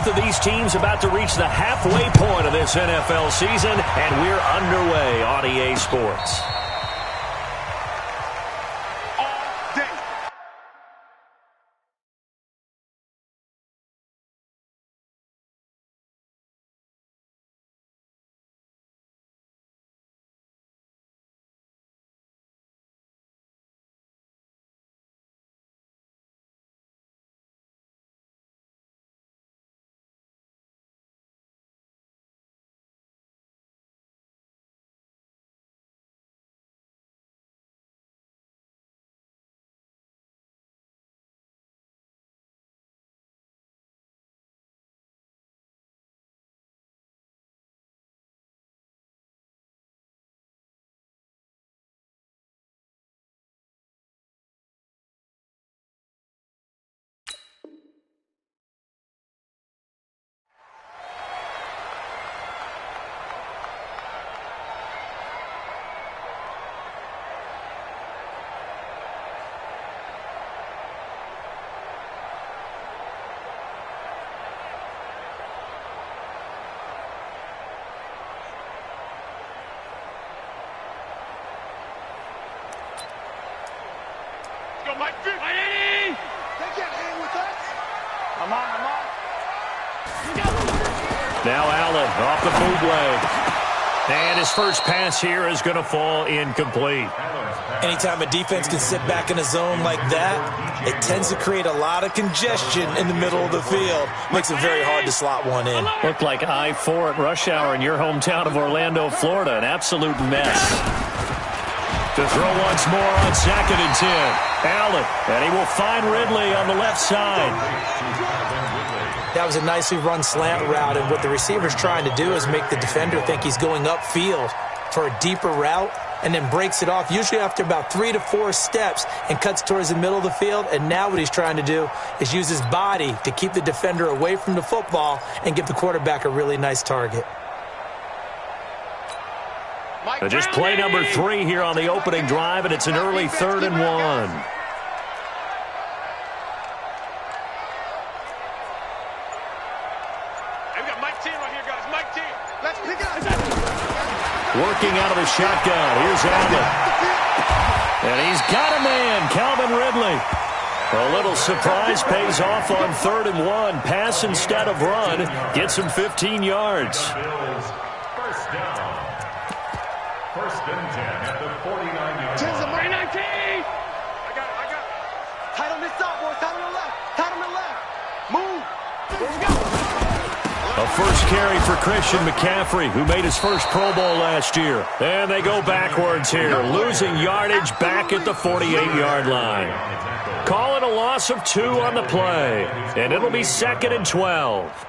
of these teams about to reach the halfway point of this NFL season, and we're underway on EA Sports. Now Allen off the bootleg. And his first pass here is going to fall incomplete. Anytime a defense can sit back in a zone like that, it tends to create a lot of congestion in the middle of the field. Makes it very hard to slot one in. Looked like I-4 at rush hour in your hometown of Orlando, Florida. An absolute mess. To throw once more on 2nd and 10. Allen, and he will find Ridley on the left side. That was a nicely run slant route, and what the receiver's trying to do is make the defender think he's going upfield for a deeper route, and then breaks it off, usually after about 3 to 4 steps, and cuts towards the middle of the field. And now what he's trying to do is use his body to keep the defender away from the football and give the quarterback a really nice target. So just play number 3 here on the opening drive, and it's an early 3rd and 1. Working out of the shotgun. Here's Allen. And he's got a man, Calvin Ridley. A little surprise pays off on 3rd and 1. Pass instead of run. Gets him 15 yards. First down. 1st and 10 at the 49-yard line. 19! I got it. Tight on this side, boys. Tight on the left. Tight on the left. Move. Let's go. A first carry for Christian McCaffrey, who made his first Pro Bowl last year. And they go backwards here, losing yardage back at the 48-yard line. Call it a loss of 2 on the play, and it'll be 2nd and 12.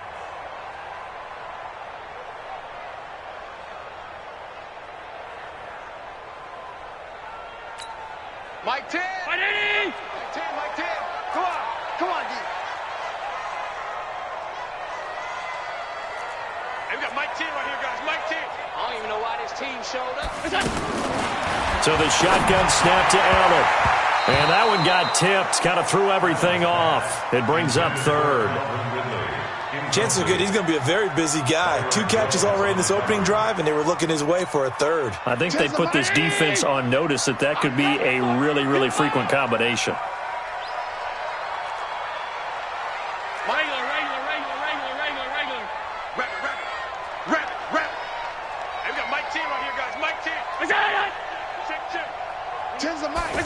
Mike 10. Mike 10. Mike 10. Come on. Come on, D. Hey, we got Mike 10 right here, guys. Mike 10. I don't even know why this team showed up. So the shotgun snap to Allen. And that one got tipped. Kind of threw everything off. It brings up 3rd. Chances are good he's going to be a very busy guy. 2 catches already in this opening drive, and they were looking his way for a 3rd. I think they put this defense on notice that could be a really, really frequent combination. Regular. Rapid. Hey, we got Mike 10 right here, guys. Mike 10. Check. 10's the Mike.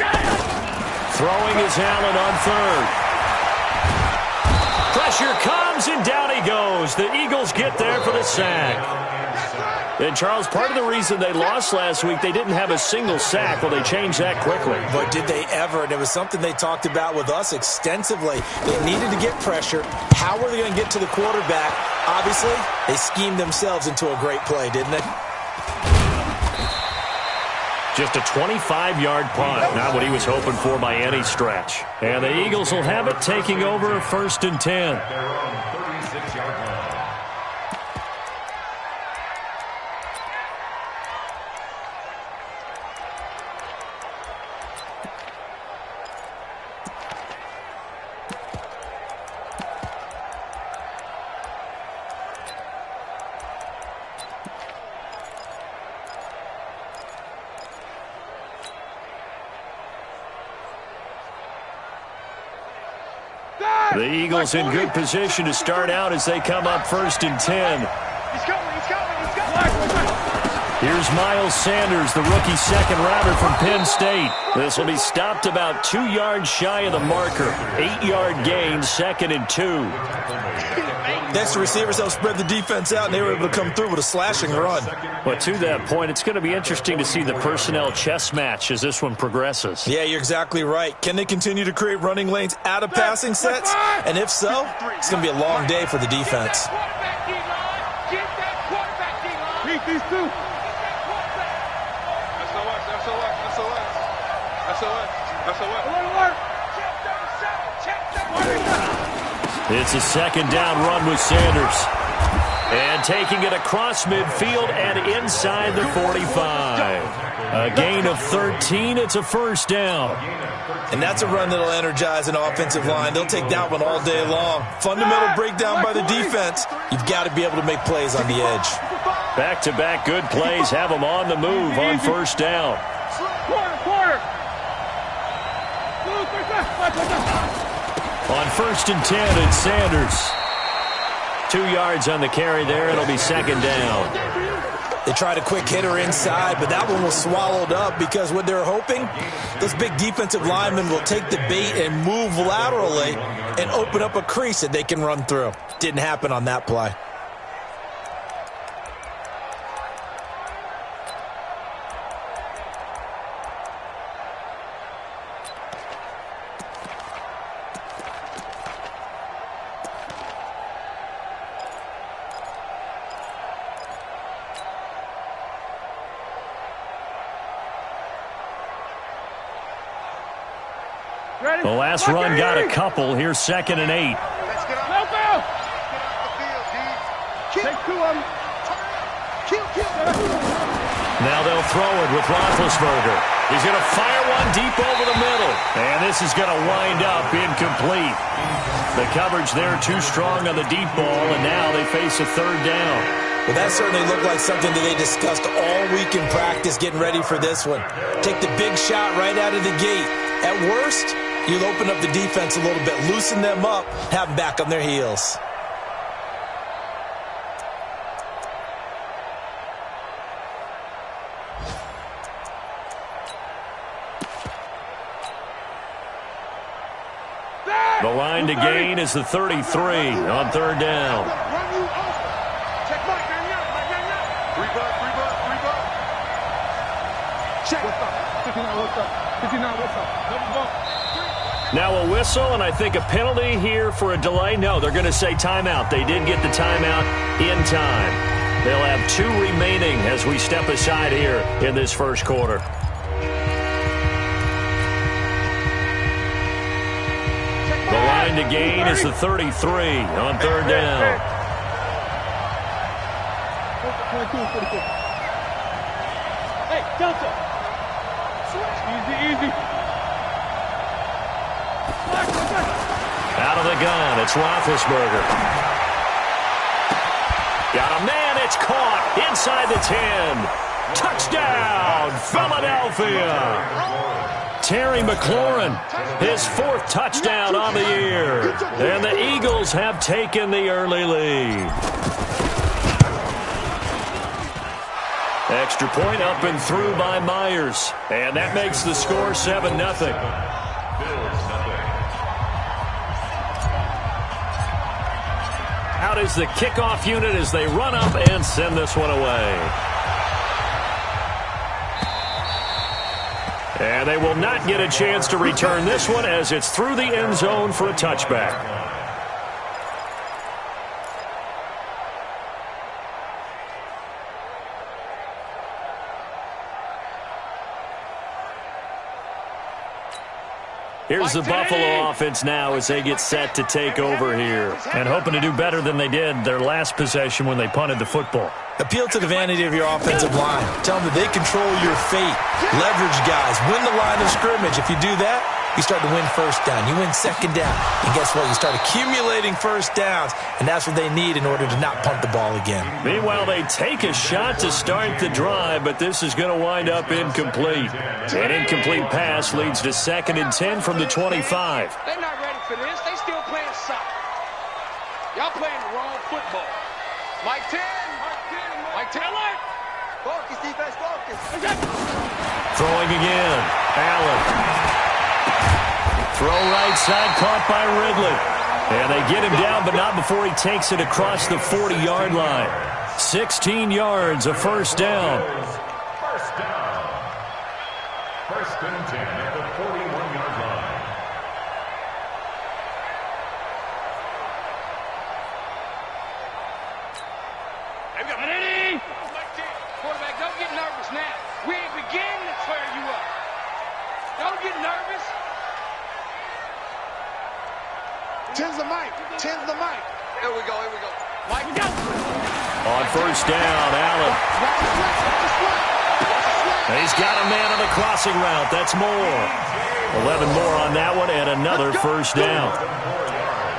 Throwing is Allen on 3rd. Pressure comes, and down he goes. The Eagles get there for the sack. And, Charles, part of the reason they lost last week, they didn't have a single sack. Well, they changed that quickly. But did they ever? And it was something they talked about with us extensively. They needed to get pressure. How were they going to get to the quarterback? Obviously, they schemed themselves into a great play, didn't they? Just a 25-yard punt. Not what he was hoping for by any stretch. And the Eagles will have it, taking over 1st and 10. They're on 36-yard line. The Eagles in good position to start out as they come up 1st and 10. He's coming. Here's Miles Sanders, the rookie second-rounder from Penn State. This will be stopped about 2 yards shy of the marker. 8-yard gain, 2nd and 2. Next, the receivers helped spread the defense out, and they were able to come through with a slashing run. But to that point, it's going to be interesting to see the personnel chess match as this one progresses. Yeah, you're exactly right. Can they continue to create running lanes out of passing sets? And if so, it's going to be a long day for the defense. Beat these two. It's a second down run with Sanders. And taking it across midfield and inside the 45. A gain of 13. It's a 1st down. And that's a run that'll energize an offensive line. They'll take that one all day long. Fundamental breakdown by the defense. You've got to be able to make plays on the edge. Back-to-back good plays have them on the move on 1st down. Quarter. On 1st and 10, it's Sanders. 2 yards on the carry there. It'll be 2nd down. They tried a quick hitter inside, but that one was swallowed up because what they're hoping, those big defensive linemen will take the bait and move laterally and open up a crease that they can run through. Didn't happen on that play. The last run got a couple. Here's 2nd and 8. Let's get out. Take 2 of them. Kill. Now they'll throw it with Roethlisberger. He's going to fire one deep over the middle. And this is going to wind up incomplete. The coverage there too strong on the deep ball, and now they face a 3rd down. Well, that certainly looked like something that they discussed all week in practice getting ready for this one. Take the big shot right out of the gate. At worst, you'll open up the defense a little bit, loosen them up, have them back on their heels. The line to gain is the 33 on 3rd down. Now a whistle, and I think a penalty here for a delay. No, they're going to say timeout. They did get the timeout in time. They'll have 2 remaining as we step aside here in this 1st quarter. The line to gain is the 33 on 3rd down. Hey, Delta. Easy. Out of the gun, it's Roethlisberger. Got a man, it's caught inside the 10. Touchdown, Philadelphia. Terry McLaurin, his 4th touchdown on the year. And the Eagles have taken the early lead. Extra point up and through by Myers. And that makes the score 7-0. Out is the kickoff unit as they run up and send this one away. And they will not get a chance to return this one as it's through the end zone for a touchback. Here's the Buffalo offense now as they get set to take over here. And hoping to do better than they did their last possession when they punted the football. Appeal to the vanity of your offensive line. Tell them that they control your fate. Leverage guys. Win the line of scrimmage. If you do that, you start to win 1st down. You win 2nd down. And guess what? You start accumulating 1st downs. And that's what they need in order to not punt the ball again. Meanwhile, they take a shot to start the drive, but this is going to wind up incomplete. An incomplete pass leads to 2nd and 10 from the 25. They're not ready for for this. They still playing soccer. Y'all playing the wrong football. Mike 10. Mike Taylor. Focus, defense, focus. Throwing again. Allen. Throw right side, caught by Ridley. And they get him down, but not before he takes it across the 40-yard line. 16 yards, a first down. First down. First and 10 at the 41-yard line. Hey, we got Ready? Quarterback, don't get nervous now. We ain't beginning to tear you up. Don't get nervous. Tens the mic. Here we go. Mike, go. On first down, Allen. He's got a man on the crossing route. That's more. 11 more on that one, and another first down.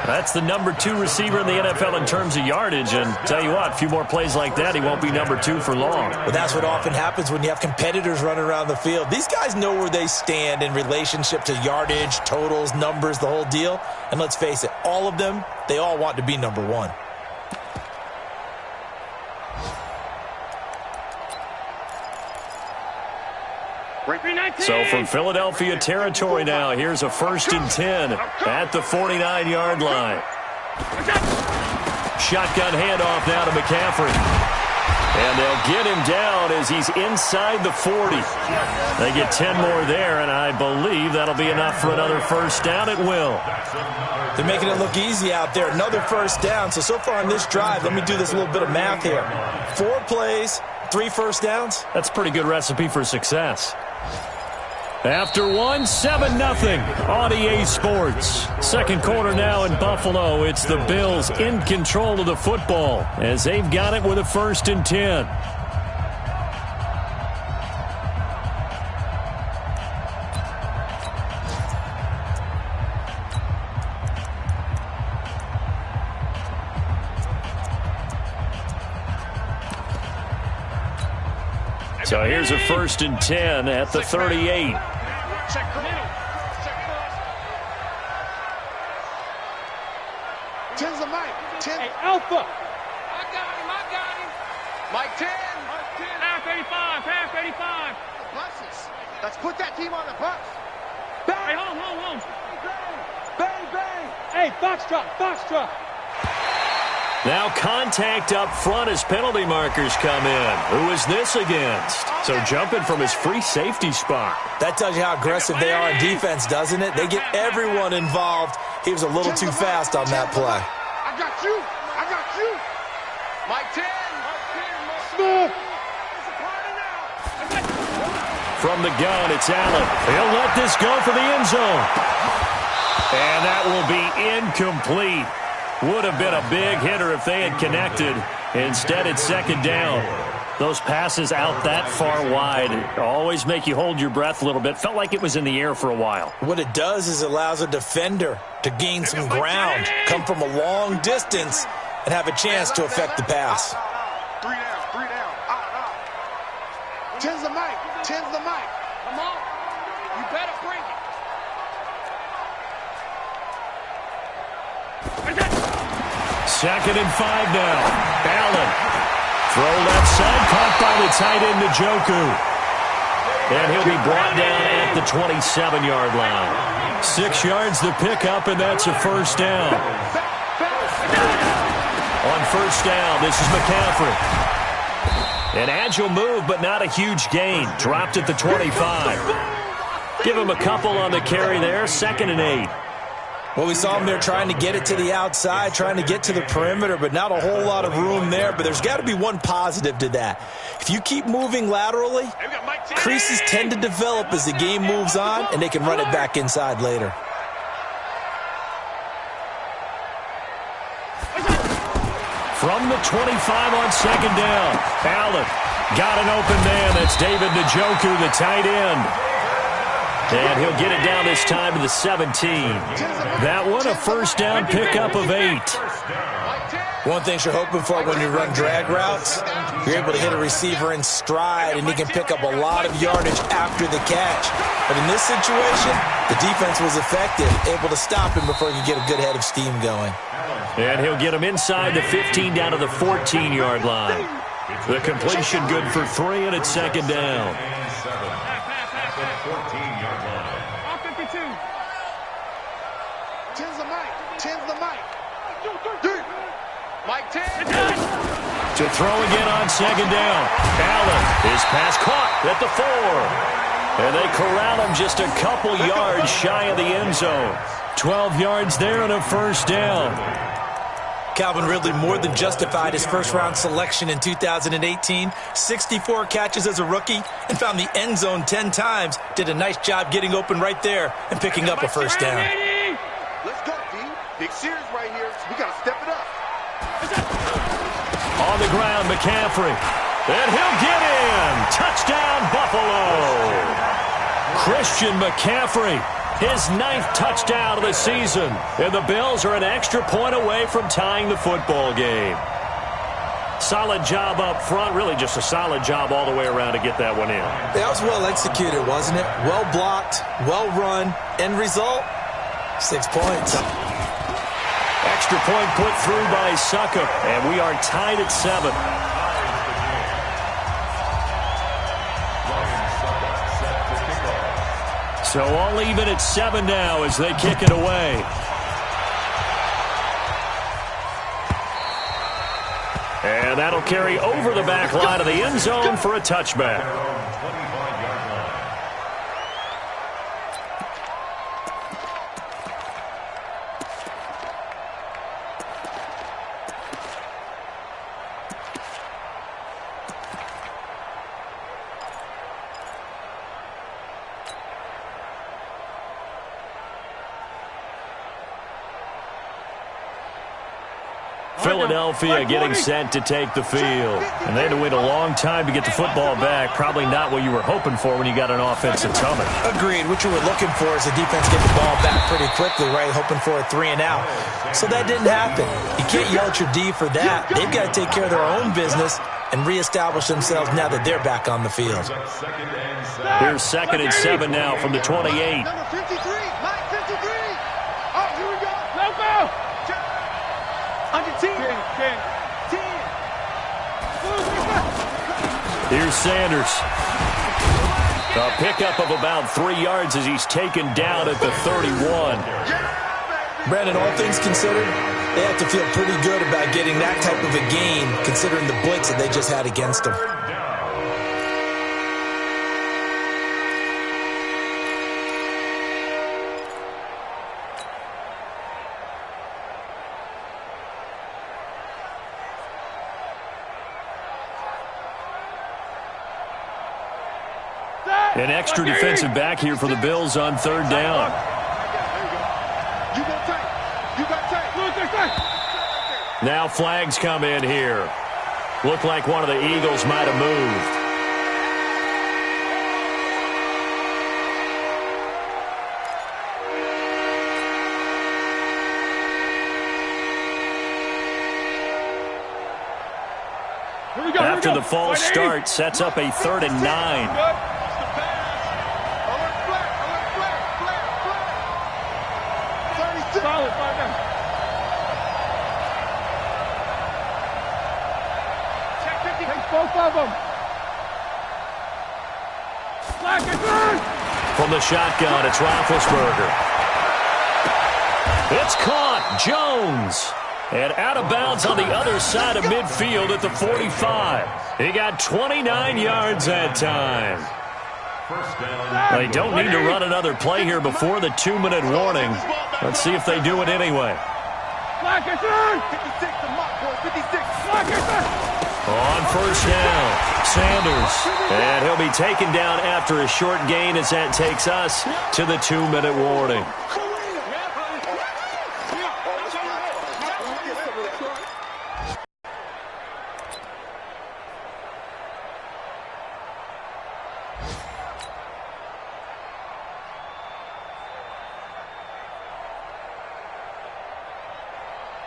That's the number 2 receiver in the NFL in terms of yardage, and tell you what, a few more plays like that, he won't be number 2 for long. But that's what often happens when you have competitors running around the field. These guys know where they stand in relationship to yardage, totals, numbers, the whole deal. And let's face it, all of them, they all want to be number 1. So from Philadelphia territory now, here's a first and 10 at the 49-yard line. Shotgun handoff now to McCaffrey. And they'll get him down as he's inside the 40. They get 10 more there, and I believe that'll be enough for another first down. It will. They're making it look easy out there. Another first down. So far on this drive, let me do this little bit of math here. 4 plays, 3 first downs. That's a pretty good recipe for success. After one, 7-0 on EA Sports. Second quarter now in Buffalo. It's the Bills in control of the football as they've got it with a first and 10. So here's a first and 10 at the 38. Ten's the mic. 10. Hey, Alpha. I got him. Mike 10. Pass 35. Buses. Let's put that team on the bus. Hey, home. Bang. Hey, Foxtrot. Now contact up front as penalty markers come in. Who is this against? So jumping from his free safety spot. That tells you how aggressive they are in defense, doesn't it? They get everyone involved. He was a little too fast on that play. I got you. Mike 10. Smooth. From the gun, it's Allen. He'll let this go for the end zone. And that will be incomplete. Would have been a big hitter if they had connected. Instead, it's second down. Those passes out that far wide always make you hold your breath a little bit. Felt like it was in the air for a while. What it does is it allows a defender to gain some ground, come from a long distance, and have a chance to affect the pass. 3 down. Out. Ten's the mic. Come on. You better bring it. Second and 5 now. Allen. Throw left side, caught by the tight end Njoku. And he'll be brought down at the 27-yard line. 6 yards the pickup, and that's a first down. On first down, this is McCaffrey. An agile move, but not a huge gain. Dropped at the 25. Give him a couple on the carry there. 2nd and 8. Well, we saw him there trying to get it to the outside, trying to get to the perimeter, but not a whole lot of room there. But there's got to be one positive to that. If you keep moving laterally, creases tend to develop as the game moves on, and they can run it back inside later. From the 25 on second down, Allen got an open man. That's David Njoku, the tight end. And he'll get it down this time to the 17. That one, a first down pickup of 8. One thing you're hoping for when you run drag routes, you're able to hit a receiver in stride, and he can pick up a lot of yardage after the catch. But in this situation, the defense was effective, able to stop him before he could get a good head of steam going. And he'll get him inside the 15 down to the 14-yard line. The completion good for 3, and it's second down. All 52. 10's the mic. 10's the mic. Mike 10. To throw again on second down. Allen, his pass caught at the 4. And they corral him just a couple yards shy of the end zone. 12 yards there and a first down. Calvin Ridley more than justified his first-round selection in 2018. 64 catches as a rookie and found the end zone 10 times. Did a nice job getting open right there and picking up a first down. Let's go, D. Big series right here. We got to step it up. On the ground, McCaffrey. And he'll get in. Touchdown, Buffalo. Christian McCaffrey, his 9th touchdown of the season. And the Bills are an extra point away from tying the football game. Solid job up front. Really just a solid job all the way around to get that one in. That was well executed, wasn't it? Well blocked, well run. End result, 6 points. Extra point put through by Succop, and we are tied at 7. So all even at 7 now as they kick it away. And that'll carry over the back line of the end zone for a touchback. Philadelphia getting set to take the field. And they had to wait a long time to get the football back. Probably not what you were hoping for when you got an offensive coming. Agreed. What you were looking for is the defense get the ball back pretty quickly, right? Hoping for a 3 and out. So that didn't happen. You can't yell at your D for that. They've got to take care of their own business and reestablish themselves now that they're back on the field. Here's 2nd and 7 now from the 28. Number 53. Mike 53. Oh, here we go. Let's go. Under 10. 10. Here's Sanders. A pickup of about 3 yards as he's taken down at the 31. Brandon, all things considered, they have to feel pretty good about getting that type of a gain considering the blitz that they just had against them. An extra defensive back here for the Bills on 3rd down. You go tight. You got tight. Now flags come in here. Looked like one of the Eagles might have moved. After the false start, sets up a 3rd and 9. Solid, 5 down. Check 50. Takes both of them. Slack it through. From the shotgun, it's Roethlisberger. It's caught. Jones. And out of bounds on the other side of midfield at the 45. He got 29 yards that time. They don't need to run another play here before the 2-minute warning. Let's see if they do it anyway. Slack it through. 56 to Mike, boy. 56. Slack it through. On first down, Sanders. And he'll be taken down after a short gain as that takes us to the 2-minute warning.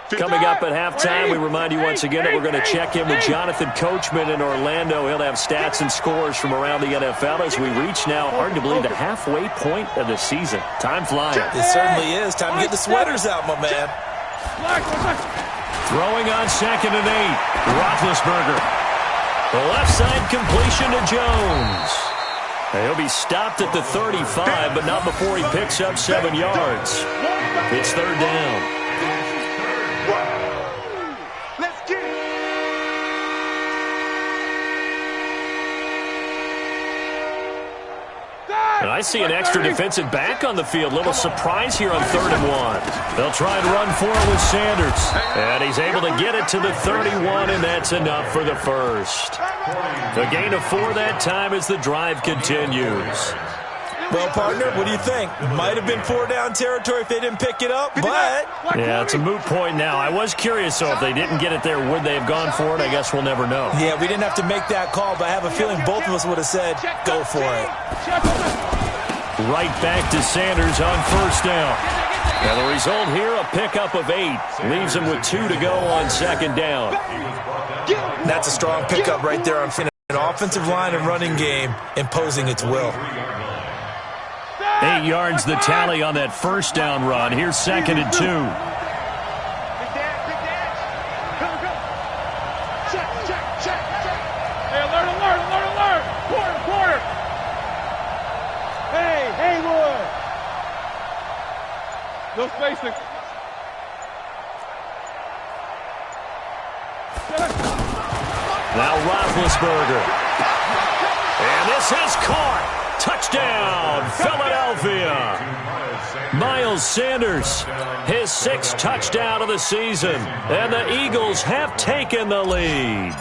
Coming up at halftime, we remind you once again that we're going to check in with Jonathan Coachman in Orlando. He'll have stats and scores from around the NFL as we reach now, hard to believe, the halfway point of the season. Time flying. It certainly is. Time to get the sweaters out, my man. Throwing on 2nd and 8. Roethlisberger. The left side completion to Jones. He'll be stopped at the 35, but not before he picks up 7 yards. It's 3rd down. Let's get it. And I see an extra defensive back on the field. Little surprise here on 3rd and 1. They'll try and run for it with Sanders. And he's able to get it to the 31, and that's enough for the first. A gain of 4 that time as the drive continues. Well, partner, what do you think? Might have been 4-down territory if they didn't pick it up, but... Yeah, it's a moot point now. I was curious, so if they didn't get it there, would they have gone for it? I guess we'll never know. Yeah, we didn't have to make that call, but I have a feeling both of us would have said, go for it. Right back to Sanders on 1st down. And the result here, a pickup of 8. Leaves him with 2 to go on 2nd down. That's a strong pickup right there on an offensive line and running game imposing its will. 8 yards the tally on that 1st down run. Here's 2nd and 2. Big dash. Check. Hey, alert. Quarter. Hey, Haywood. No spacing. Now Roethlisberger. And this is caught. Touchdown, Philadelphia. Miles Sanders, his 6th touchdown of the season. And the Eagles have taken the lead.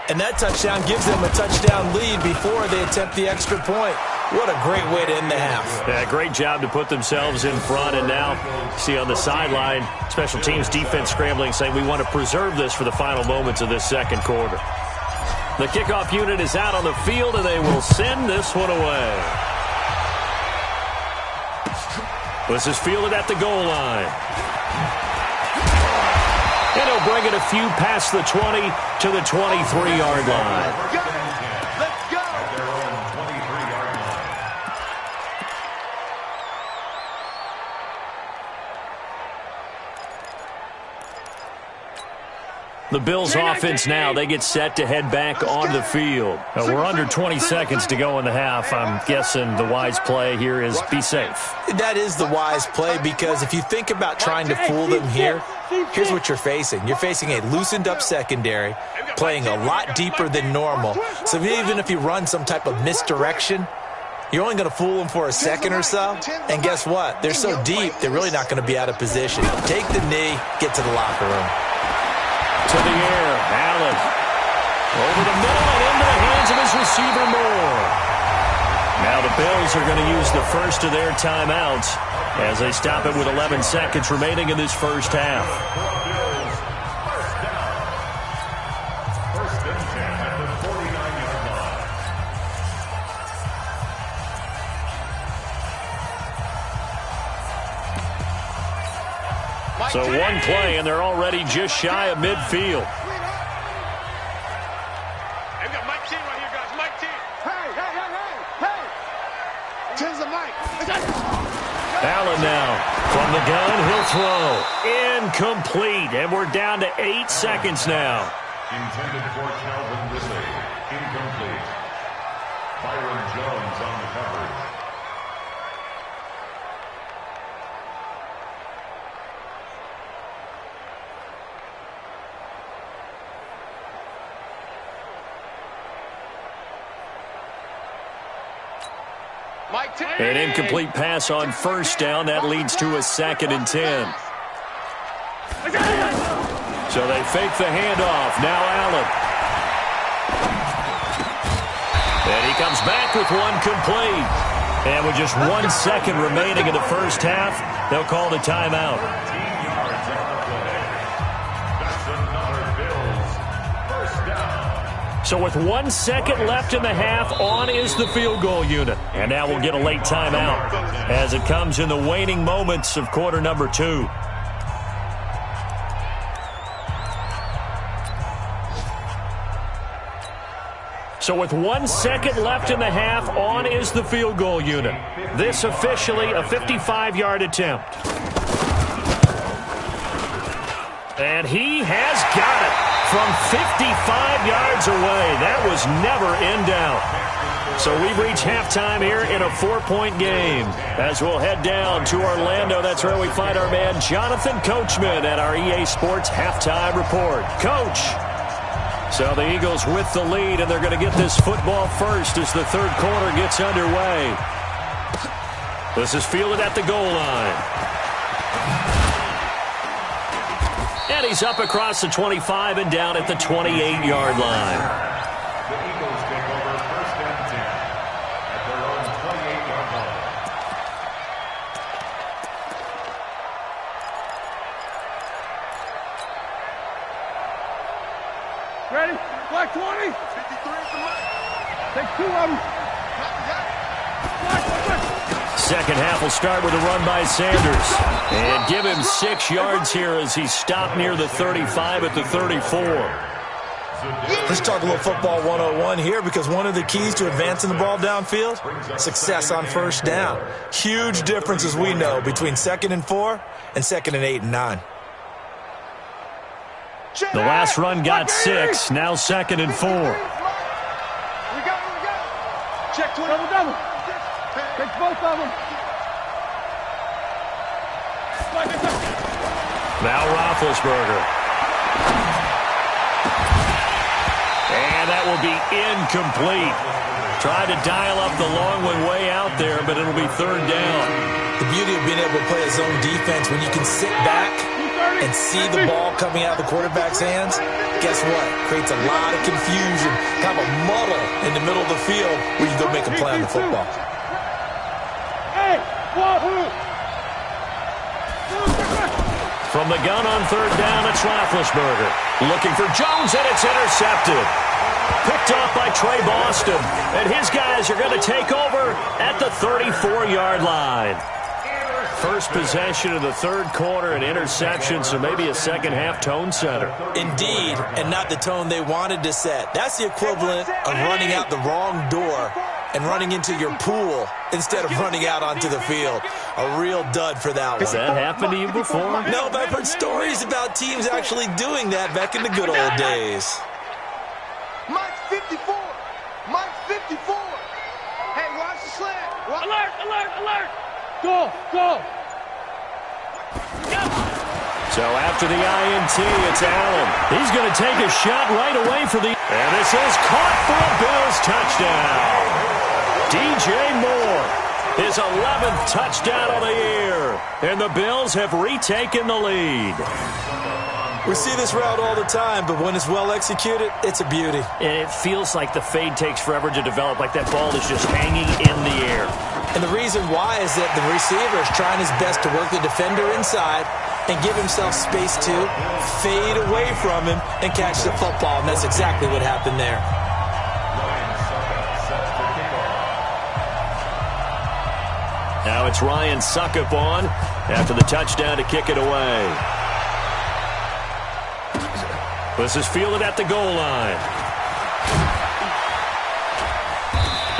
And that touchdown gives them a touchdown lead before they attempt the extra point. What a great way to end the half. Yeah, great job to put themselves in front. And now, see on the sideline, special teams defense scrambling, saying we want to preserve this for the final moments of this 2nd quarter. The kickoff unit is out on the field, and they will send this one away. This is fielded at the goal line. And he'll bring it a few past the 20 to the 23-yard line. Let's go. The Bills offense now, they get set to head back on the field. We're under 20 seconds to go in the half. I'm guessing the wise play here is be safe. That is the wise play, because if you think about trying to fool them here, here's what you're facing. You're facing a loosened up secondary, playing a lot deeper than normal. So even if you run some type of misdirection, you're only going to fool them for a second or so. And guess what? They're so deep, they're really not going to be out of position. Take the knee, get to the locker room. To the air, Allen. Over the middle and into the hands of his receiver, Moore. Now the Bills are going to use the first of their timeouts as they stop it with 11 seconds remaining in this first half. First and 10 at the 49-yard line. So one play, and they're already just shy of midfield. Hey, we got Mike T right here, guys. Mike T. Hey. Tens of Mike. Allen now from the gun. He'll throw. Incomplete. And we're down to 8 seconds now. Intended for Calvin Ridley. Incomplete. Byron Jones on the coverage. An incomplete pass on first down. That leads to a 2nd and 10. So they fake the handoff. Now Allen. And he comes back with one complete. And with just 1 second remaining in the first half, they'll call the timeout. 18 yards on the play. That's another Bills first down. So with 1 second left in the half, on is the field goal unit. And now we'll get a late timeout as it comes in the waning moments of quarter number 2. So with 1 second left in the half, on is the field goal unit. This officially a 55-yard attempt. And he has got it from 55 yards away. That was never in doubt. So we've reached halftime here in a 4-point game. As we'll head down to Orlando, that's where we find our man Jonathan Coachman at our EA Sports Halftime Report. Coach! So the Eagles with the lead, and they're going to get this football first as the third quarter gets underway. This is fielded at the goal line. And he's up across the 25 and down at the 28-yard line. The Eagles take over first and 10 at their own 28-yard line. Ready? Black 20. 53 is the mark. Take 2 of them. Second half will start with a run by Sanders. And give him 6 yards here as he's stopped near the 35 at the 34. Let's talk a little football 101 here, because one of the keys to advancing the ball downfield, success on first down. Huge difference, as we know, between 2nd and 4 and 2nd and 8 and 9. The last run got 6, now 2nd and 4. We got it. Check 20. Double. Take both of them. Now Roethlisberger. And that will be incomplete. Tried to dial up the long one way out there, but it'll be third down. The beauty of being able to play a zone defense, when you can sit back and see the ball coming out of the quarterback's hands, guess what? Creates a lot of confusion, kind of a muddle in the middle of the field where you go make a play on the football. From the gun on third down, it's Roethlisberger. Looking for Jones, and it's intercepted. Picked off by Trey Boston. And his guys are going to take over at the 34-yard line. First possession of the third quarter, an interception, so maybe a second-half tone setter. Indeed, and not the tone they wanted to set. That's the equivalent of running out the wrong door and running into your pool instead of running out onto the field. A real dud for that one. Has that happened to you before? No, but I've heard stories about teams actually doing that back in the good old days. Mike's 54. Mike's 54. Hey, watch the slant. Alert. Go. So after the INT, it's Allen. He's going to take a shot right away for the... And this is caught for a Bills touchdown. DJ Moore, his 11th touchdown of the year. And the Bills have retaken the lead. We see this route all the time, but when it's well executed, it's a beauty. And it feels like the fade takes forever to develop, like that ball is just hanging in the air. And the reason why is that the receiver is trying his best to work the defender inside and give himself space to fade away from him and catch the football. And that's exactly what happened there. Now it's Ryan Suckup on after the touchdown to kick it away. This is fielded at the goal line.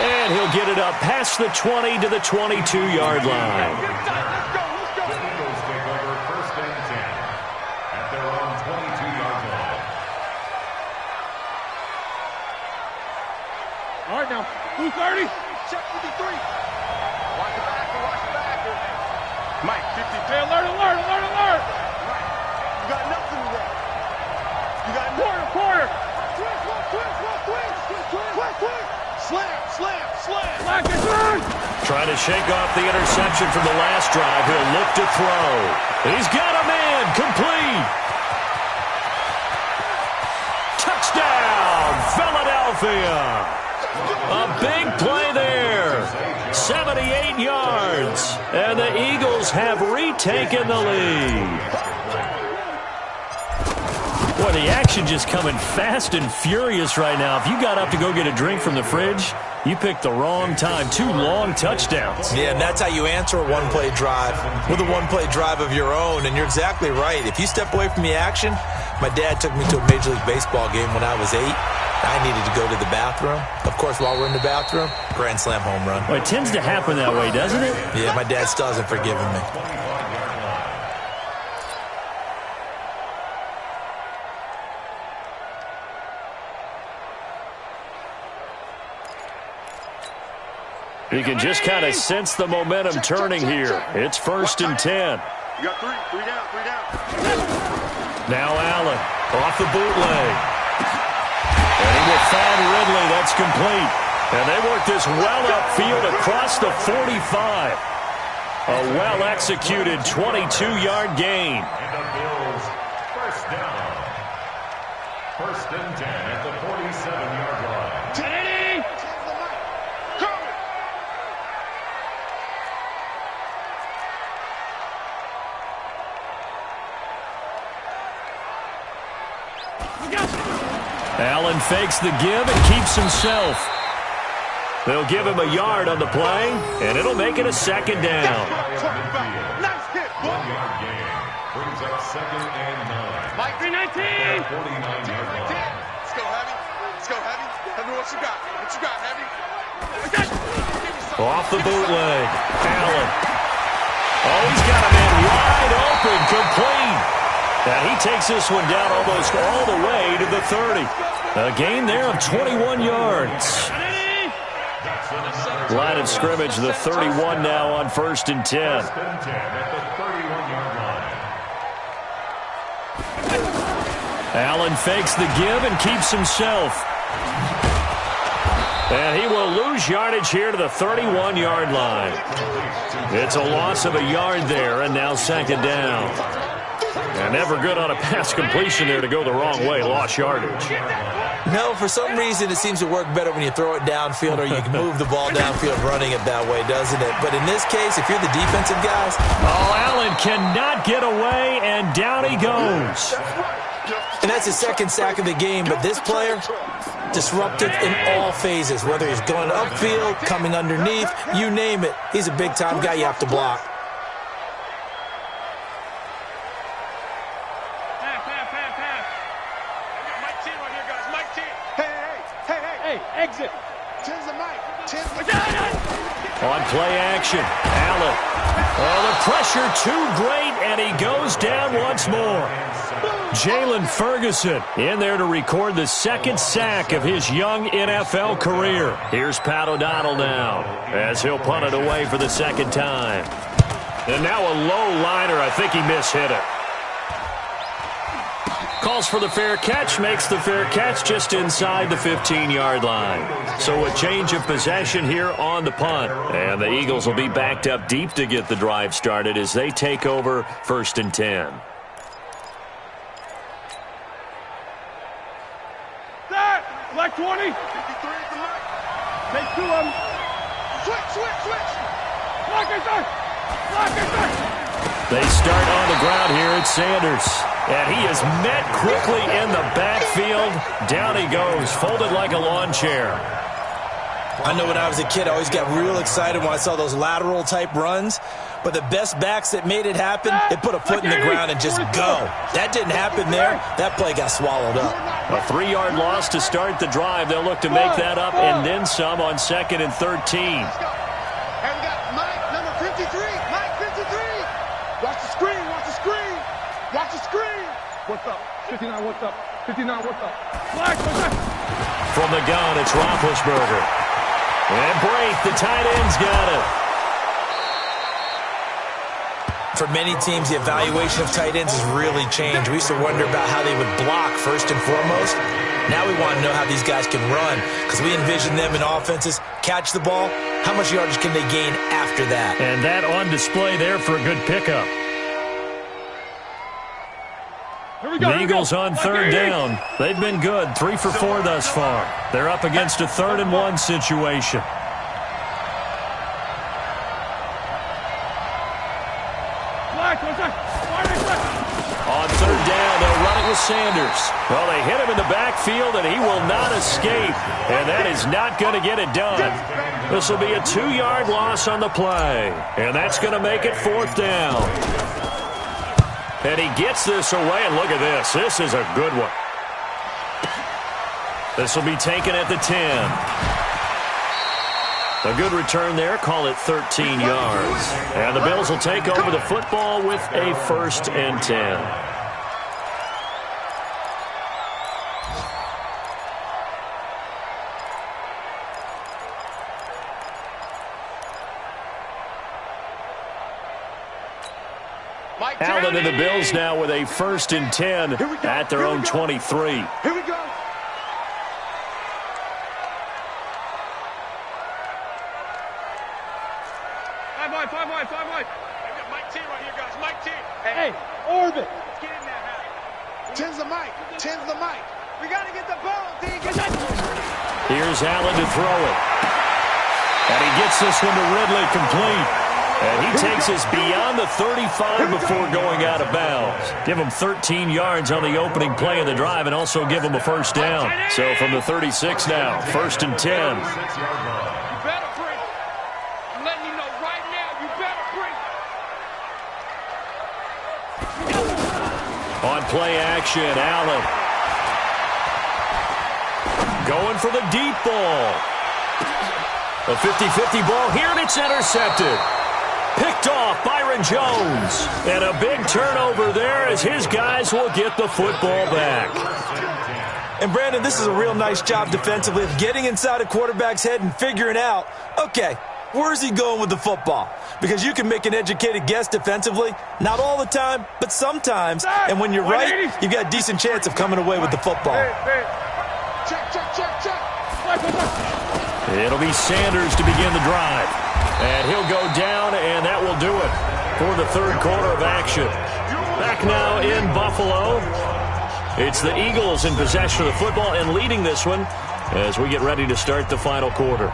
And he'll get it up past the 20 to the 22-yard line. The Eagles take over first and 10 at their own 22-yard line. All right, now. 230. Check 53. Watch the backer. Mike, 50. Hey, alert. Mike, you got nothing left. You got nothing. Quarter. Quick. Slam. Black is on. Trying to shake off the interception from the last drive. He'll look to throw. He's got a man. Complete. Touchdown, Philadelphia. A big play there. 78 yards. And the Eagles have retaken the lead. Boy, the action just coming fast and furious right now. If you got up to go get a drink from the fridge, you picked the wrong time. 2 long touchdowns. Yeah, and that's how you answer a one-play drive with a one-play drive of your own. And you're exactly right. If you step away from the action, my dad took me to a Major League Baseball game when I was 8. I needed to go to the bathroom. Of course, while we're in the bathroom, grand slam home run. Well, it tends to happen that way, doesn't it? Yeah, my dad still hasn't forgiven me. You can just kind of sense the momentum turning here. It's 1st and 10. You got three down. Now Allen off the bootleg. And he will find Ridley. That's complete. And they work this well upfield across the 45. A well-executed 22-yard gain. And the Bills, first down. 1st and 10 at the 47-yard line. Allen fakes the give and keeps himself. They'll give him a yard on the play, and it'll make it a 2nd down. Nice hit, boy. 1-yard gain brings up 2nd and 9. Mike 319. 49-yard line. Let's go, Heavy. Tell me what you got. Heavy? Off the bootleg. Allen. Oh, he's got a man wide open, complete. And he takes this one down almost all the way to the 30. A gain there of 21 yards. Line of scrimmage, the 31 now on 1st and 10. 1st and 10 at the 31-yard line. Allen fakes the give and keeps himself. And he will lose yardage here to the 31-yard line. It's a loss of a yard there, and now 2nd down. And never good on a pass completion there to go the wrong way. Lost yardage. No, for some reason it seems to work better when you throw it downfield or you can move the ball downfield running it that way, doesn't it? But in this case, if you're the defensive guys... Oh, Allen cannot get away, and down he goes. And that's his 2nd sack of the game, but this player, disruptive in all phases, whether he's going upfield, coming underneath, you name it. He's a big-time guy you have to block. Exit. On play action, Allen. Oh, the pressure too great, and he goes down once more. Jalen Ferguson in there to record the 2nd sack of his young NFL career. Here's Pat O'Donnell now as he'll punt it away for the 2nd time. And now a low liner. I think he mishit it. Calls for the fair catch, makes the fair catch just inside the 15-yard line. So a change of possession here on the punt. And the Eagles will be backed up deep to get the drive started as they take over 1st and 10. Set. Black 20. 53 at the mic. Take 2 of them. Switch. Block it. They start on the ground here at Sanders. And he is met quickly in the backfield. Down he goes, folded like a lawn chair. I know when I was a kid, I always got real excited when I saw those lateral-type runs. But the best backs that made it happen, they put a foot in the ground and just go. That didn't happen there. That play got swallowed up. A 3-yard loss to start the drive. They'll look to make that up and then some on 2nd and 13. And we got Mike, number 53. Mike, 53. Watch the screen. What's up? 59, what's up? 59, what's up? Black, what's up? From the gun, it's Roethlisberger. And Brake, the tight end's got it. For many teams, the evaluation of tight ends has really changed. We used to wonder about how they would block first and foremost. Now we want to know how these guys can run because we envision them in offenses, catch the ball, how much yardage can they gain after that? And that on display there for a good pickup. The Eagles on 3rd down. They've been good, 3 for 4 thus far. They're up against a 3rd and 1 situation. On 3rd down, they'll run it with Sanders. Well, they hit him in the backfield, and he will not escape. And that is not going to get it done. This will be a 2-yard loss on the play. And that's going to make it 4th down. And he gets this away, and look at this. This is a good one. This will be taken at the 10. A good return there. Call it 13 yards. And the Bills will take over the football with a 1st and 10. Allen and the Bills now with a 1st and 10 at their own 23. Here we go. Five wide. We got Mike T right here, guys. Mike T. Hey, orbit. Let's get in there, Hal. 10's the mic. 10's the mic. We got to get the ball, D. Here's Allen to throw it. And he gets this one to Ridley complete. And he takes us beyond the 35 before going out of bounds. Give him 13 yards on the opening play of the drive and also give him a 1st down. So from the 36 now, 1st and 10. You better bring it. I'm letting you know right now, you better bring it. On play action, Allen. Going for the deep ball. A 50-50 ball here, and it's intercepted. Picked off Byron Jones. And a big turnover there as his guys will get the football back. And, Brandon, this is a real nice job defensively of getting inside a quarterback's head and figuring out, okay, where's he going with the football? Because you can make an educated guess defensively, not all the time, but sometimes. And when you're right, you've got a decent chance of coming away with the football. Check. It'll be Sanders to begin the drive. And he'll go down, and that will do it for the 3rd quarter of action. Back now in Buffalo. It's the Eagles in possession of the football and leading this one as we get ready to start the final quarter.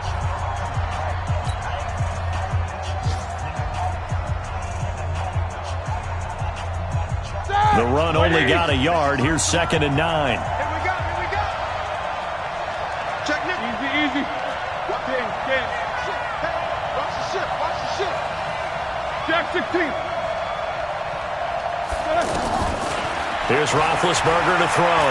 The run only got a yard. Here's 2nd and 9. Here we go. Check, Nick. Easy. Game. Watch the ship. Jack 16. Here's Roethlisberger to throw.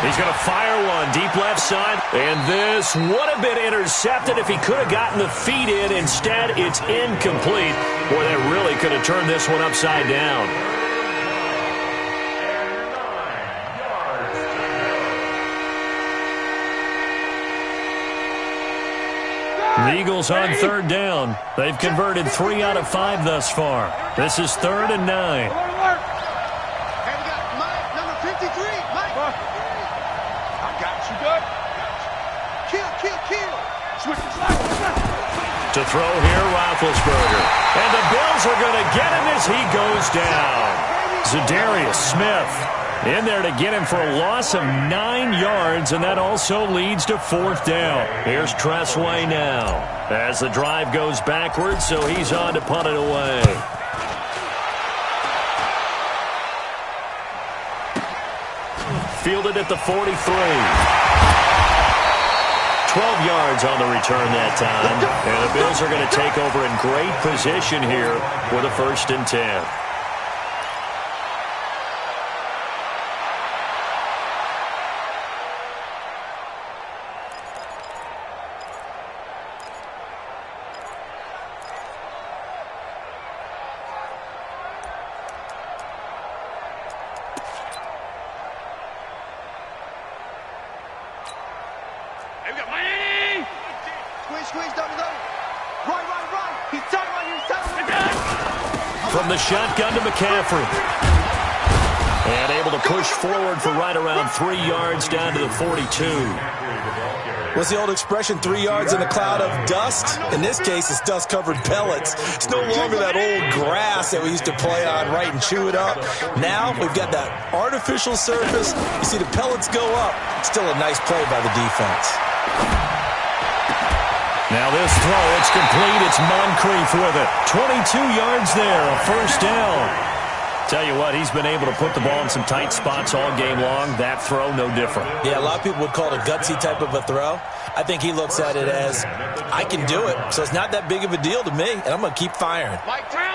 He's going to fire one deep left side. And this would have been intercepted if he could have gotten the feet in. Instead, it's incomplete. Boy, that really could have turned this one upside down. The Eagles on 3rd down. They've converted 3 out of 5 thus far. This is 3rd and 9. And we got Mike, number 53. Mike. I got you. Kill. Switch the slide. To throw here, Roethlisberger. And the Bills are going to get him as he goes down. Za'Darius Smith in there to get him for a loss of 9 yards, and that also leads to 4th down. Here's Tressway now as the drive goes backwards, so he's on to punt it away. Fielded at the 43. 12 yards on the return that time, and the Bills are going to take over in great position here with a 1st and 10. Squeeze, double. Right. He's tight on you. From the shotgun to McCaffrey. And able to push forward for right around 3 yards down to the 42. What's the old expression, 3 yards in a cloud of dust? In this case, it's dust-covered pellets. It's no longer that old grass that we used to play on, right, and chew it up. Now we've got that artificial surface. You see the pellets go up. Still a nice play by the defense. Now this throw, it's complete. It's Moncrief with it. 22 yards there, a 1st down. Tell you what, he's been able to put the ball in some tight spots all game long. That throw, no different. Yeah, a lot of people would call it a gutsy type of a throw. I think he looks at it as, I can do it, so it's not that big of a deal to me, and I'm going to keep firing.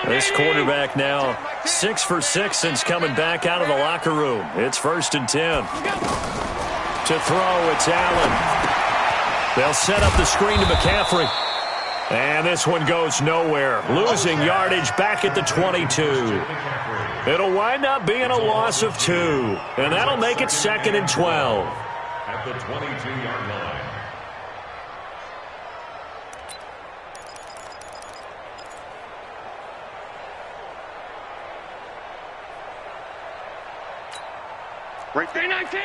This quarterback now 6 for 6 since coming back out of the locker room. It's 1st and 10. To throw, it's Allen. They'll set up the screen to McCaffrey. And this one goes nowhere. Losing yardage back at the 22. It'll wind up being a loss of 2. And that'll make it 2nd and 12. At the 22-yard line. Right there. 19!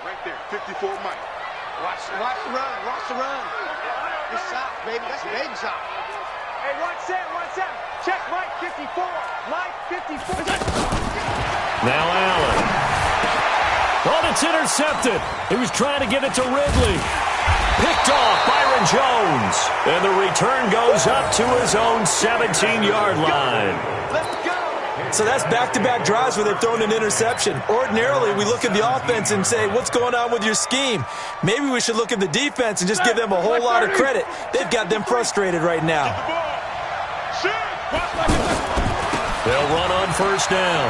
Right there, 54 Mike. Watch the run, watch the run. Good shot, baby, that's a baby shot. Hey, watch that. Check Mike 54. Mike 54. Now Allen. Oh, it's intercepted. He was trying to get it to Ridley. Picked off Byron Jones. And the return goes up to his own 17-yard line. Let's go. So that's back-to-back drives where they've thrown an interception. Ordinarily, we look at the offense and say, what's going on with your scheme? Maybe we should look at the defense and just give them a whole lot of credit. They've got them frustrated right now. They'll run on first down.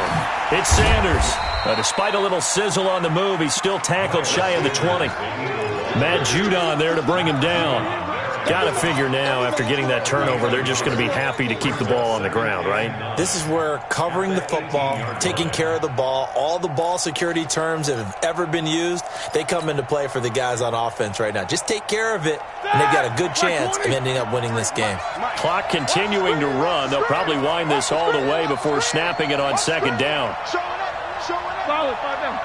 It's Sanders. Despite a little sizzle on the move, he's still tackled shy of the 20. Matt Judon there to bring him down. Got to figure now, after getting that turnover, they're just going to be happy to keep the ball on the ground, right? This is where covering the football, taking care of the ball, all the ball security terms that have ever been used, they come into play for the guys on offense right now. Just take care of it, and they've got a good chance of ending up winning this game. Clock continuing to run. They'll probably wind this all the way before snapping it on second down. Solid, 5 down.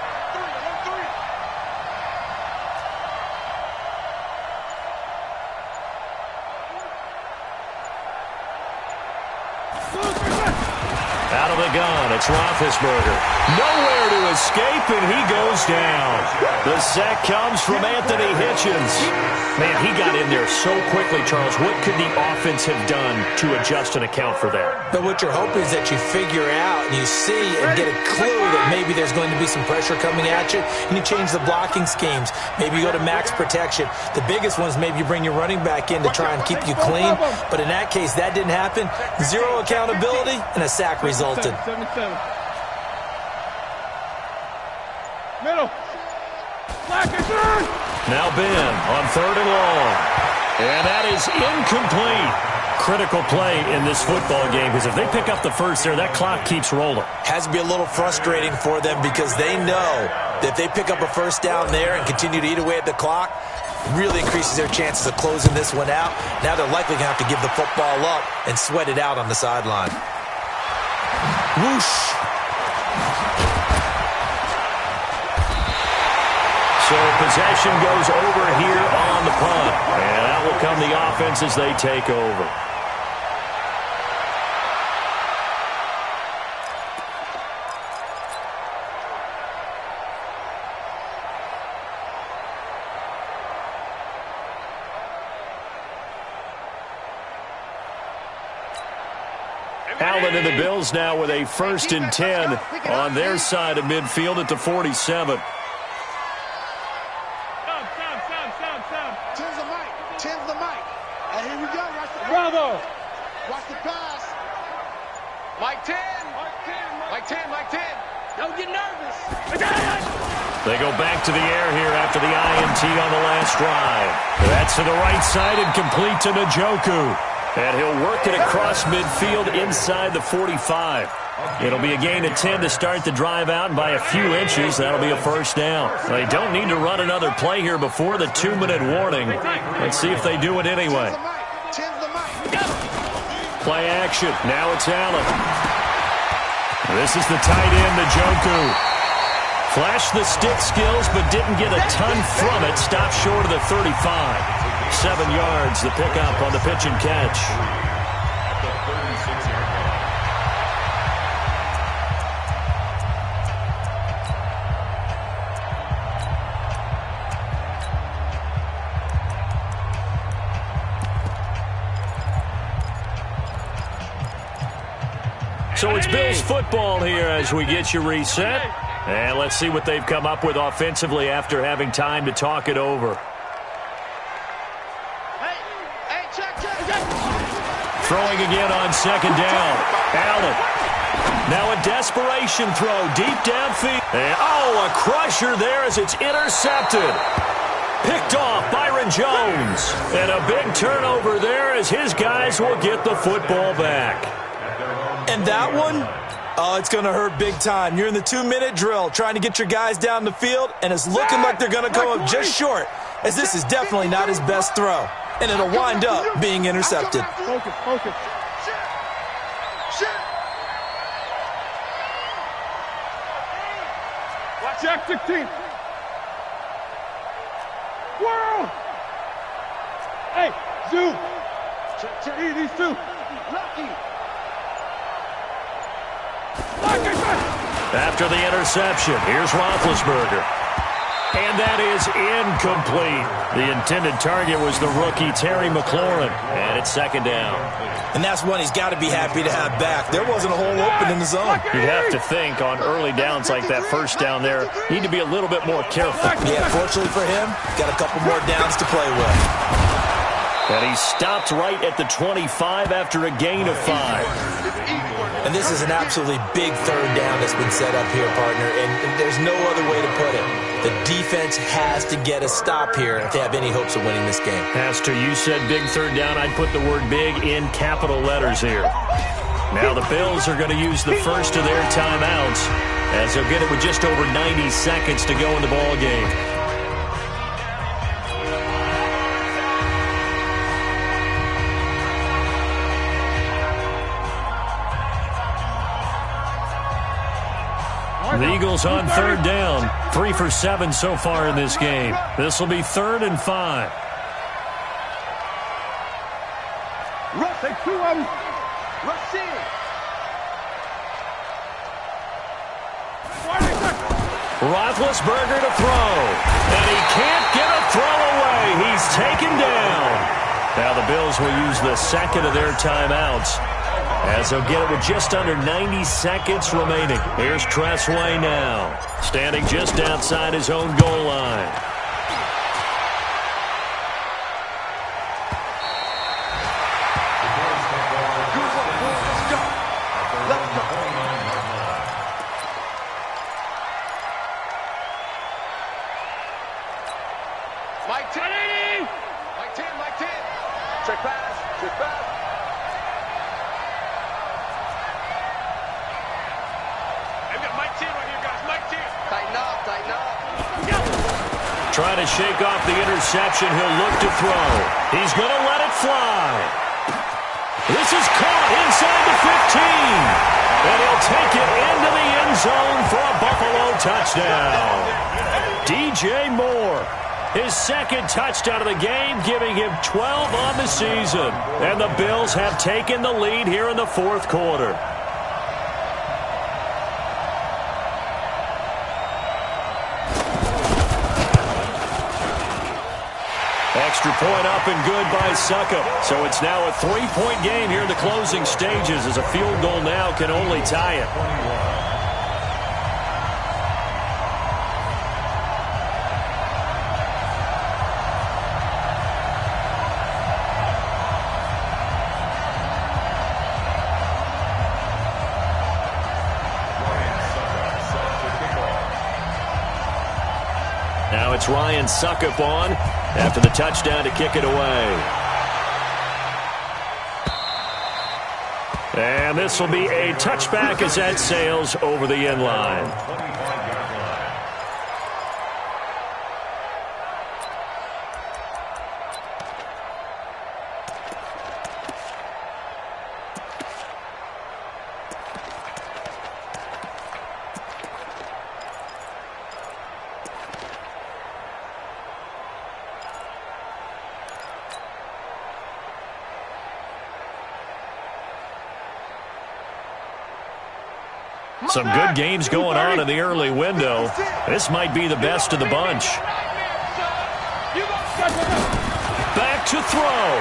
Out of the gun, it's Roethlisberger. Nowhere to escape, and he goes down. The sack comes from Anthony Hitchens. Man, he got in there so quickly, Charles. What could the offense have done to adjust and account for that? But what you're hoping is that you figure out and you see and get a clue that maybe there's going to be some pressure coming at you, and you change the blocking schemes. Maybe you go to max protection. The biggest one is maybe you bring your running back in to try and keep you clean. But in that case, that didn't happen. Zero accountability, and a sack resulted. 7-7. Middle. Now Ben on 3rd and long. And that is incomplete. Critical play in this football game, because if they pick up the first there, that clock keeps rolling. Has to be a little frustrating for them because they know that if they pick up a first down there and continue to eat away at the clock, it really increases their chances of closing this one out. Now they're likely going to have to give the football up and sweat it out on the sideline. Whoosh. So possession goes over here on the punt. And out will come the offense as they take over. Allen and the Bills now with a 1st and 10 on their side of midfield at the 47. Tim's the mic. And here we go. Bravo. Watch the pass. Mike 10. Mike 10. Mike 10. Don't get nervous. They go back to the air here after the INT on the last drive. That's to the right side and complete to Njoku. And he'll work it across midfield inside the 45. It'll be a gain of 10 to start the drive out, and by a few inches, that'll be a first down. They don't need to run another play here before the 2-minute warning. Let's see if they do it anyway. Play action. Now it's Allen. This is the tight end, Njoku. Flashed the stick skills, but didn't get a ton from it. Stopped short of the 35. 7 yards, the pickup on the pitch and catch. At the 36-yard line. So it's Bills football here as we get you reset. And let's see what they've come up with offensively after having time to talk it over. Check. Throwing again on second down. Allen Now a desperation throw deep downfield. And, oh, a crusher there as it's intercepted. Picked off Byron Jones. And a big turnover there as his guys will get the football back. And that one, oh, it's going to hurt big time. You're in the 2-minute drill trying to get your guys down the field, and it's looking like they're going to come up just short, as this is definitely not his best throw. And it'll wind up being intercepted. Focus. Watch F-16. World. Hey, Zoo. Check these two. Lucky. After the interception, here's Roethlisberger. And that is incomplete. The intended target was the rookie Terry McLaurin. And it's second down. And that's one he's got to be happy to have back. There wasn't a hole open in the zone. You'd have to think on early downs like that first down there, you need to be a little bit more careful. Yeah, fortunately for him, got a couple more downs to play with. And he stopped right at the 25 after a gain of 5. And this is an absolutely big third down that's been set up here, partner, and there's no other way to put it. The defense has to get a stop here if they have any hopes of winning this game. Pastor, you said big third down. I'd put the word big in capital letters here. Now the Bills are going to use the first of their timeouts as they'll get it with just over 90 seconds to go in the ball game. The Eagles on third down. 3 for 7 so far in this game. This will be 3rd and 5. Rush, take 2 of them. Rush in. Roethlisberger to throw. And he can't get a throw away. He's taken down. Now the Bills will use the second of their timeouts as they'll get it with just under 90 seconds remaining. Here's Tressway now, standing just outside his own goal line. Mike 10. Mike 10. Check pass. Trying to shake off the interception. He'll look to throw. He's going to let it fly. This is caught inside the 15. And he'll take it into the end zone for a Buffalo touchdown. DJ Moore, his second touchdown of the game, giving him 12 on the season. And the Bills have taken the lead here in the fourth quarter. Extra point up and good by Succop. So it's now a 3-point game here in the closing stages as a field goal now can only tie it. Now it's Ryan Succop on after the touchdown to kick it away. And this will be a touchback as that sails over the end line. Some good games going on in the early window. This might be the best of the bunch. Back to throw.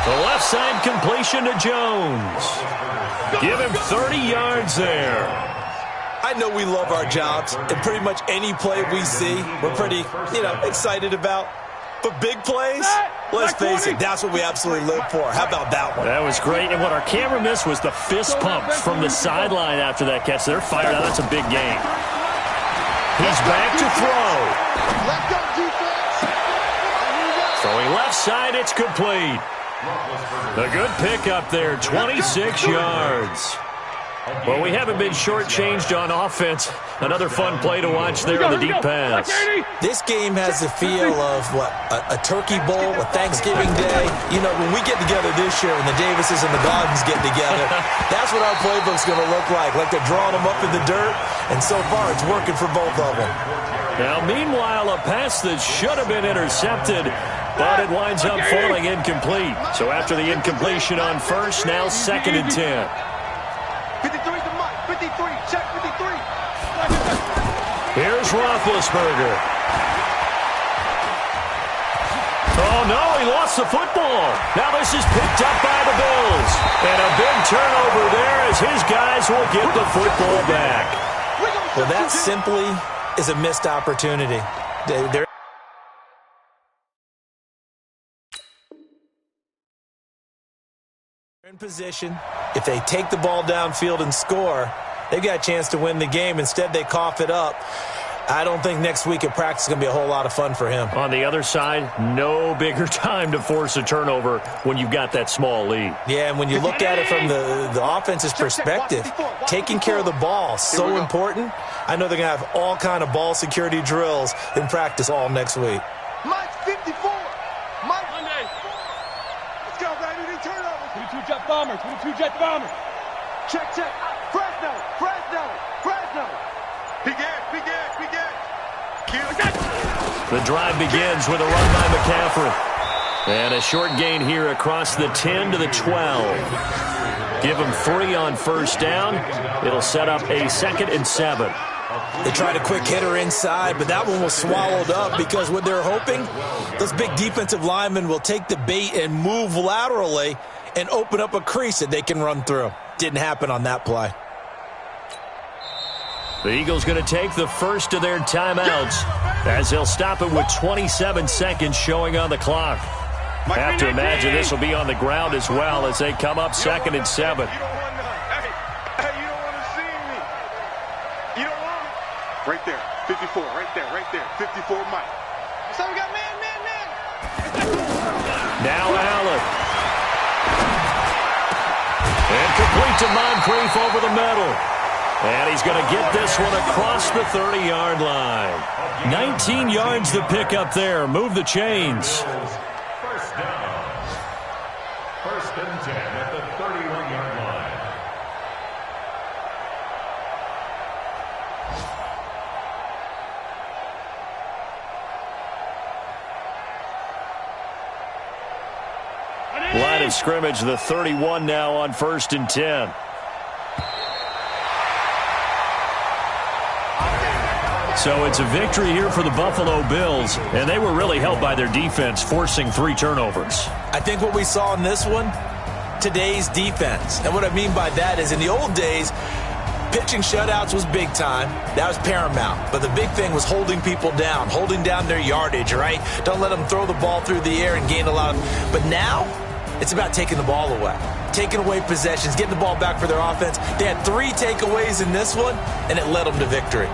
The left side completion to Jones. Give him 30 yards there. I know we love our jobs, and pretty much any play we see, we're pretty, excited about. But big plays, Let's face it, that's what we absolutely live for. How about that one? That was great. And what our camera missed was the fist pump from the sideline after that catch. They're fired out. That's a big game. He's back to throw. Let's go, defense. Throwing left side, it's complete. A good pickup there, 26 yards. Well, we haven't been shortchanged on offense. Another fun play to watch there on the deep pass. This game has the feel of, a turkey bowl, a Thanksgiving Day. You know, when we get together this year and the Davises and the Gardens get together, that's what our playbook's going to look like they're drawing them up in the dirt, and so far it's working for both of them. Now, meanwhile, a pass that should have been intercepted, but it winds up falling incomplete. So after the incompletion on first, now 2nd and 10. 53 to Mike. 53. Check 53. Here's Roethlisberger. Oh, no, he lost the football. Now this is picked up by the Bills. And a big turnover there as his guys will get the football back. Well, that simply is a missed opportunity. They're in position. If they take the ball downfield and score, they've got a chance to win the game. Instead, they cough it up. I don't think next week at practice is going to be a whole lot of fun for him. On the other side, no bigger time to force a turnover when you've got that small lead. Yeah, and when you look at it from the offense's perspective, taking care of the ball, so important. I know they're going to have all kind of ball security drills in practice all next week. Mike's 54. Mike. Let's go, baby. They turnovers. 22 jet bombers. 22 jet bombers. Check. Fresno. The drive begins with a run by McCaffrey. And a short gain here across the 10 to the 12. Give them 3 on first down. It'll set up a 2nd and 7. They tried a quick hitter inside, but that one was swallowed up because what they're hoping, those big defensive linemen will take the bait and move laterally and open up a crease that they can run through. Didn't happen on that play. The Eagles going to take the first of their timeouts as they'll stop it with 27 seconds showing on the clock. Have to imagine this will be on the ground as well as they come up 2nd and 7. You don't want to see me. You don't want me. Right there. 54. Right there. 54 Mike. So we got man. Now Allen. And complete to Moncrief over the middle. And he's going to get this one across the 30-yard line. 19 yards to pick up there. Move the chains. First down. 1st and 10 at the 31-yard line. Line of scrimmage, the 31 now on 1st and 10. So it's a victory here for the Buffalo Bills, and they were really helped by their defense, forcing 3 turnovers. I think what we saw in this one, today's defense. And what I mean by that is in the old days, pitching shutouts was big time. That was paramount. But the big thing was holding people down, holding down their yardage, right? Don't let them throw the ball through the air and gain a lot of... But now, it's about taking the ball away. Taking away possessions, getting the ball back for their offense. They had 3 takeaways in this one, and it led them to victory.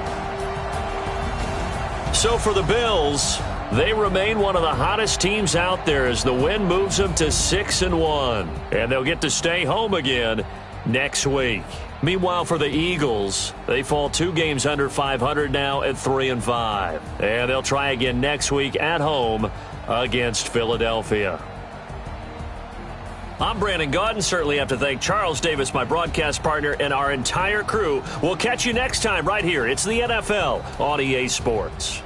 So for the Bills, they remain one of the hottest teams out there as the win moves them to 6-1. And they'll get to stay home again next week. Meanwhile, for the Eagles, they fall 2 games under 500 now at 3-5. And they'll try again next week at home against Philadelphia. I'm Brandon Gaudin. Certainly have to thank Charles Davis, my broadcast partner, and our entire crew. We'll catch you next time right here. It's the NFL on EA Sports.